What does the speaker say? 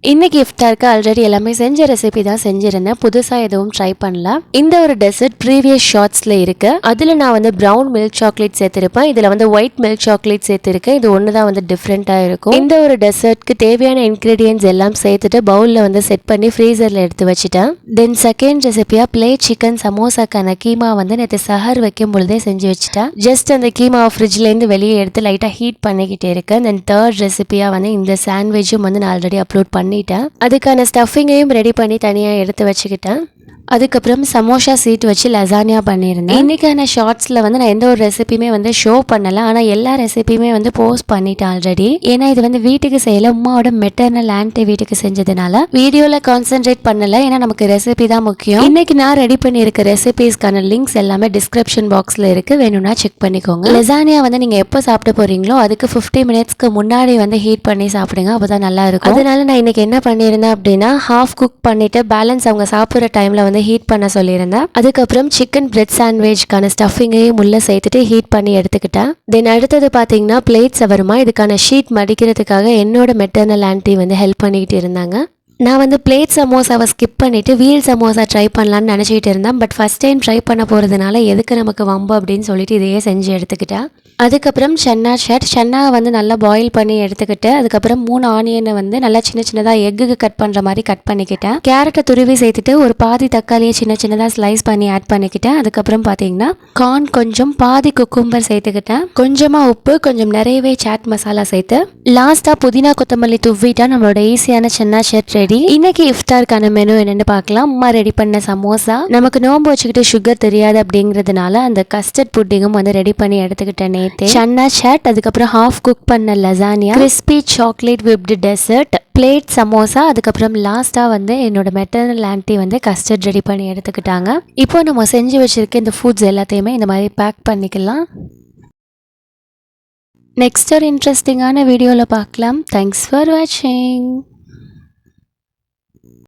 இன்னைக்கு இஃப்தாருக்கு ஆல்ரெடி எல்லாமே செஞ்ச ரெசிபி தான் செஞ்சிருந்தேன். புதுசா எதுவும் ட்ரை பண்ணல. இந்த ஒரு டெசர்ட் ப்ரீவியஸ் ஷார்ட்ஸ்ல இருக்கு. அதுல நான் வந்து பிரவுன் மில்க் சாக்லேட் சேர்த்திருப்பேன். இதுல வந்து ஒயிட் மில்க் சாக்லேட் சேர்த்திருக்கேன். இது ஒண்ணுதான் வந்து டிஃப்ரெண்டா இருக்கும். இந்த ஒரு டெசர்ட்க்கு தேவையான இன்கிரீடியன்ஸ் எல்லாம் சேர்த்துட்டு பவுல்ல வந்து செட் பண்ணி ஃப்ரீசர்ல எடுத்து வச்சுட்டேன். தென் செகண்ட் ரெசிபியா பிளேட் சிக்கன் சமோசாக்கான கீமா வந்து நேற்று சஹர் வைக்கும் பொழுதே செஞ்சு வச்சுட்டேன். ஜஸ்ட் அந்த கீமா ஃப்ரிட்ஜ்ல இருந்து வெளியே எடுத்து லைட்டா ஹீட் பண்ணிக்கிட்டே இருக்கேன். தென் தேர்ட் ரெசிபியா வந்து இந்த சாண்ட்விச்சும் வந்து நான் ஆல்ரெடி அப்லோட் பண்ணிட்டேன். அதுக்கான ஸ்டஃபிங்கையும் ரெடி பண்ணி தனியாக எடுத்து வச்சுக்கிட்டேன். அதுக்கப்புறம் சமோசா சீட் வச்சு லசானியா பண்ணியிருந்தேன். இன்னைக்கான ஷார்ட்ஸில் வந்து நான் எந்த ஒரு ரெசிபியுமே வந்து ஷோ பண்ணல. ஆனால் எல்லா ரெசிபியுமே வந்து போஸ்ட் பண்ணிட்டேன் ஆல்ரெடி. ஏன்னா இது வந்து வீட்டுக்கு செய்யல, உமாவோட மெட்டர்னல் ஆன்ட்டி வீட்டுக்கு செஞ்சதுனால வீடியோவில் கான்சென்ட்ரேட் பண்ணல. ஏன்னா நமக்கு ரெசிபி தான் முக்கியம். இன்னைக்கு நான் ரெடி பண்ணியிருக்க ரெசிபிஸ்க்கான லிங்க்ஸ் எல்லாமே டிஸ்கிரிப்ஷன் பாக்ஸில் இருக்கு, வேணும்னா செக் பண்ணிக்கோங்க. லசானியா வந்து நீங்கள் எப்போ சாப்பிட போறீங்களோ அதுக்கு 50 மினிட்ஸ்க்கு முன்னாடி வந்து ஹீட் பண்ணி சாப்பிடுங்க, அப்போதான் நல்லா இருக்கும். அதனால நான் இன்னைக்கு என்ன பண்ணியிருந்தேன் அப்படின்னா ஹாஃப் குக் பண்ணிட்டு பேலன்ஸ் அவங்க சாப்பிட்ற டைம்ல வந்து ஹீட் பண்ண சொல்லியிருந்தேன். அதுக்கப்புறம் சிக்கன் பிரெட் சாண்ட்விச்க்கான ஸ்டஃபிங்கையும் உள்ள சேர்த்துட்டு ஹீட் பண்ணி எடுத்துக்கிட்டேன். தென் அடுத்தது பார்த்தீங்கன்னா பிளேட் சவர்மா. இதுக்கான ஷீட் மடிக்கிறதுக்காக என்னோட மெட்டர்னல் ஆன்ட்டி வந்து ஹெல்ப் பண்ணிக்கிட்டு இருந்தாங்க. நான் வந்து பிளேட் சமோசாவை ஸ்கிப் பண்ணிவிட்டு வீல் சமோசா ட்ரை பண்ணலான்னு நினச்சிக்கிட்டு இருந்தேன். பட் ஃபஸ்ட் டைம் ட்ரை பண்ண போகிறதுனால எதுக்கு நமக்கு வம்பு அப்படின்னு சொல்லிட்டு இதையே செஞ்சு எடுத்துக்கிட்டேன். அதுக்கப்புறம் சன்னா வந்து நல்லா பாயில் பண்ணி எடுத்துக்கிட்டு அதுக்கப்புறம் 3 ஆனியனை வந்து நல்லா சின்ன சின்னதாக எக்குக்கு கட் பண்ணுற மாதிரி கட் பண்ணிக்கிட்டேன். கேரட்டை துருவி சேர்த்துட்டு ஒரு பாதி தக்காளியை சின்ன சின்னதாக ஸ்லைஸ் பண்ணி ஆட் பண்ணிக்கிட்டேன். அதுக்கப்புறம் பார்த்தீங்கன்னா கார்ன் கொஞ்சம், பாதி குக்கும்பர் சேர்த்துக்கிட்டேன். கொஞ்சமாக உப்பு, கொஞ்சம் நிறையவே சாட் மசாலா சேர்த்து லாஸ்ட்டாக புதினா கொத்தமல்லி துவிட்டா நம்மளோட ஈஸியான சன்னா ஷர்ட் ரெடி. இன்னைக்கு இஃப்தாருக்கான மெனு என்னன்னு பார்க்கலாம். அம்மா ரெடி பண்ண சமோசா, நமக்கு நோம்பு வச்சுக்கிட்டு சுகர் தெரியாது அப்படிங்கிறதுனால அந்த கஸ்டர்ட் புட்டிங்கும் வந்து ரெடி பண்ணி எடுத்துக்கிட்டேன் நேத்து. சன்னா சாட், அதுக்கப்புறம் ஹாஃப் குக் பண்ண lasagna, crispy chocolate whipped dessert, plate samosa, அதுக்கப்புறம் லாஸ்டா வந்து என்னோட மெட்டர்னல் ஆன்ட்டி வந்து கஸ்டர்ட் ரெடி பண்ணி எடுத்துக்கிட்டாங்க. இப்போ நம்ம செஞ்சு வச்சிருக்க இந்த ஃபுட்ஸ் எல்லாத்தையுமே இந்த மாதிரி பேக் பண்ணிக்கலாம். நெக்ஸ்ட் ஒரு இன்ட்ரெஸ்டிங்கான வீடியோவில் பார்க்கலாம். தேங்க்ஸ் ஃபார் வாட்சிங்.